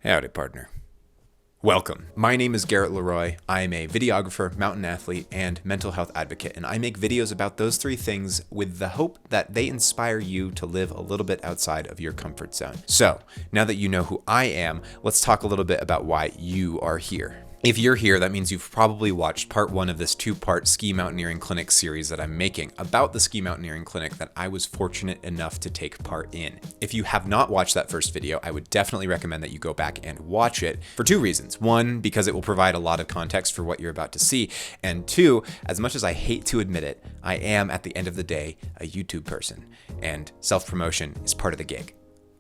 Howdy, partner. Welcome. My name is Garrett Leroy. I am a videographer, mountain athlete, and mental health advocate, and I make videos about those three things with the hope that they inspire you to live a little bit outside of your comfort zone. So, now that you know who I am, let's talk a little bit about why you are here. If you're here, that means you've probably watched part one of this two-part ski mountaineering clinic series that I'm making about the ski mountaineering clinic that I was fortunate enough to take part in. If you have not watched that first video, I would definitely recommend that you go back and watch it for two reasons. One, because it will provide a lot of context for what you're about to see. And two, as much as I hate to admit it, I am, at the end of the day, a YouTube person, and self-promotion is part of the gig,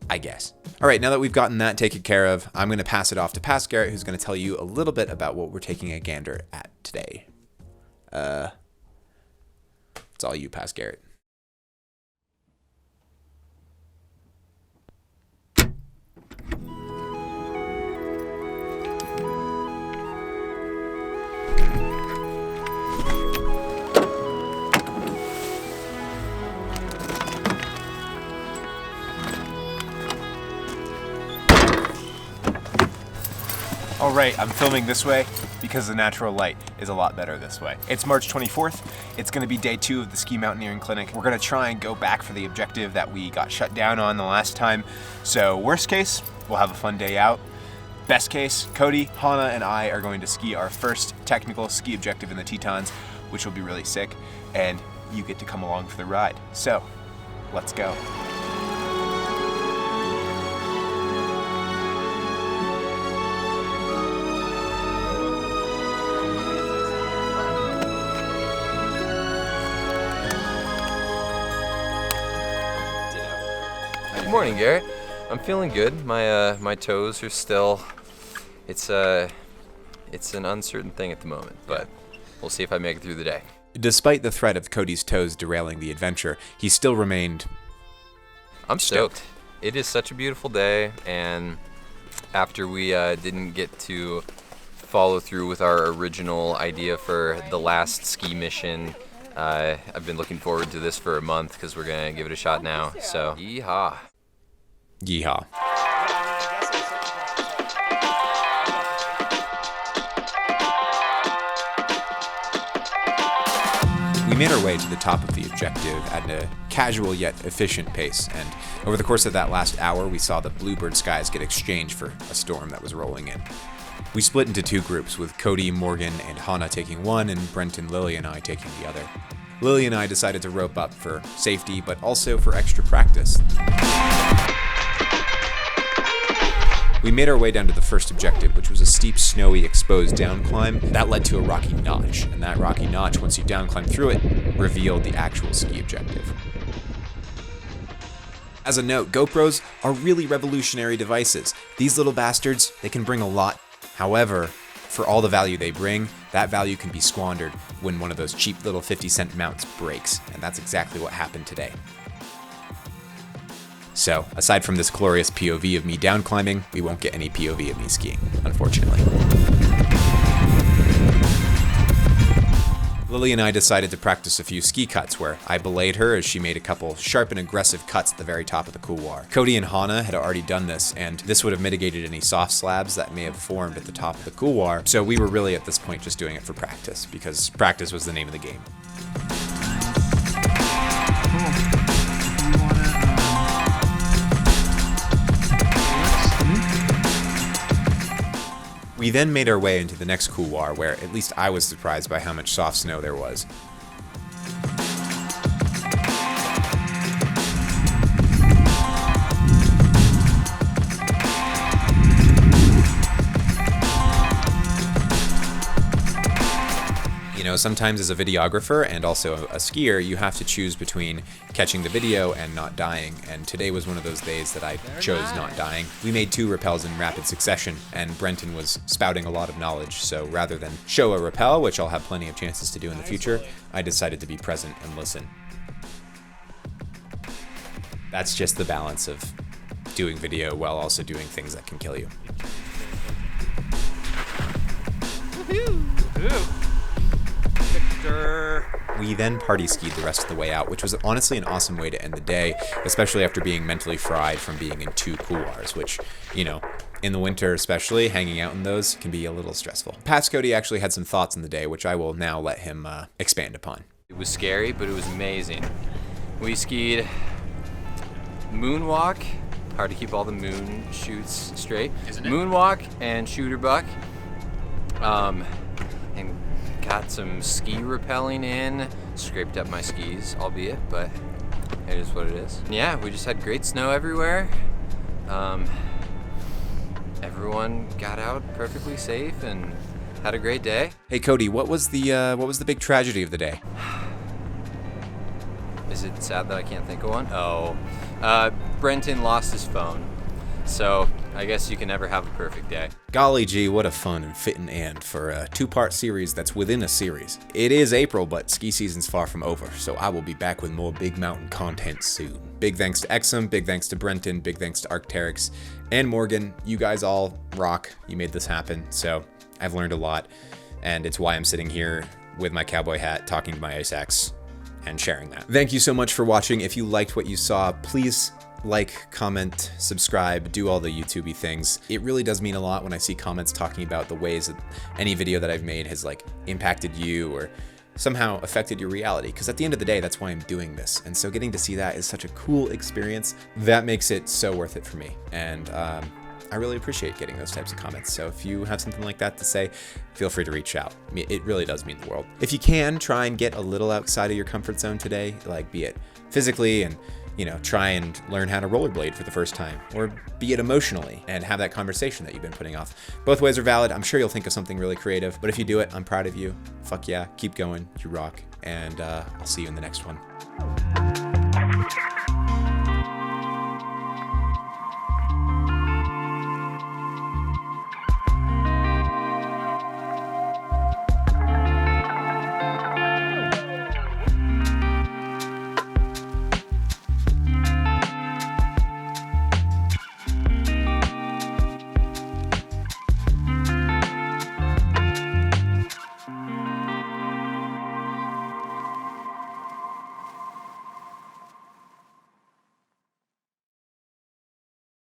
I guess. All right, now that we've gotten that taken care of, I'm going to pass it off to Past Garrett, who's going to tell you a little bit about what we're taking a gander at today. It's all you, Past Garrett. All right, I'm filming this way because the natural light is a lot better this way. It's March 24th. It's gonna be day 2 of the ski mountaineering clinic. We're gonna try and go back for the objective that we got shut down on the last time. So worst case, we'll have a fun day out. Best case, Cody, Hannah, and I are going to ski our first technical ski objective in the Tetons, which will be really sick, and you get to come along for the ride. So, let's go. Good morning, Garrett. I'm feeling good. My toes are still. It's an uncertain thing at the moment, but we'll see if I make it through the day. Despite the threat of Cody's toes derailing the adventure, he still remained. I'm stoked. It is such a beautiful day, and after we didn't get to follow through with our original idea for the last ski mission, I've been looking forward to this for a month because we're gonna give it a shot now. So, yeehaw. Yeehaw. We made our way to the top of the objective at a casual yet efficient pace, and over the course of that last hour, we saw the bluebird skies get exchanged for a storm that was rolling in. We split into two groups, with Cody, Morgan, and Hannah taking one, and Brenton, Lily, and I taking the other. Lily and I decided to rope up for safety, but also for extra practice. We made our way down to the first objective, which was a steep, snowy, exposed down climb that led to a rocky notch, and that rocky notch, once you down climb through it, revealed the actual ski objective. As a note, GoPros are really revolutionary devices. These little bastards, they can bring a lot. However, for all the value they bring, that value can be squandered when one of those cheap little 50-cent mounts breaks, and that's exactly what happened today. So, aside from this glorious POV of me down climbing, we won't get any POV of me skiing, unfortunately. Lily and I decided to practice a few ski cuts where I belayed her as she made a couple sharp and aggressive cuts at the very top of the couloir. Cody and Hannah had already done this, and this would have mitigated any soft slabs that may have formed at the top of the couloir, so we were really at this point just doing it for practice, because practice was the name of the game. We then made our way into the next couloir, where at least I was surprised by how much soft snow there was. You know, sometimes as a videographer and also a skier, you have to choose between catching the video and not dying, and today was one of those days that I chose not dying. We made 2 rappels in rapid succession, and Brenton was spouting a lot of knowledge, so rather than show a rappel, which I'll have plenty of chances to do in the future, I decided to be present and listen. That's just the balance of doing video while also doing things that can kill you. Woohoo! Victor! We then party skied the rest of the way out, which was honestly an awesome way to end the day, especially after being mentally fried from being in 2 couloirs, which, you know, in the winter especially, hanging out in those can be a little stressful. Past Cody actually had some thoughts on the day, which I will now let him expand upon. It was scary, but it was amazing. We skied moonwalk, hard to keep all the moon chutes straight. Isn't it? Moonwalk and shooter buck, and got some ski rappelling in. Scraped up my skis, albeit, but it is what it is. Yeah, we just had great snow everywhere. Everyone got out perfectly safe and had a great day. Hey Cody, what was the big tragedy of the day? Is it sad that I can't think of one? Oh, Brenton lost his phone. So I guess you can never have a perfect day. Golly gee, what a fun and fitting end for a 2-part series that's within a series. It is April, but ski season's far from over, so I will be back with more Big Mountain content soon. Big thanks to Exum, big thanks to Brenton, big thanks to Arcteryx, and Morgan. You guys all rock. You made this happen, so I've learned a lot, and it's why I'm sitting here with my cowboy hat talking to my ice axe and sharing that. Thank you so much for watching. If you liked what you saw, please like, comment, subscribe, do all the YouTube-y things. It really does mean a lot when I see comments talking about the ways that any video that I've made has like impacted you or somehow affected your reality. Because at the end of the day, that's why I'm doing this. And so getting to see that is such a cool experience. That makes it so worth it for me. And I really appreciate getting those types of comments. So if you have something like that to say, feel free to reach out. I mean, it really does mean the world. If you can, try and get a little outside of your comfort zone today, like be it physically and, you know, try and learn how to rollerblade for the first time, or be it emotionally and have that conversation that you've been putting off. Both ways are valid. I'm sure you'll think of something really creative, but if you do it, I'm proud of you. Fuck yeah, keep going, you rock, and I'll see you in the next one.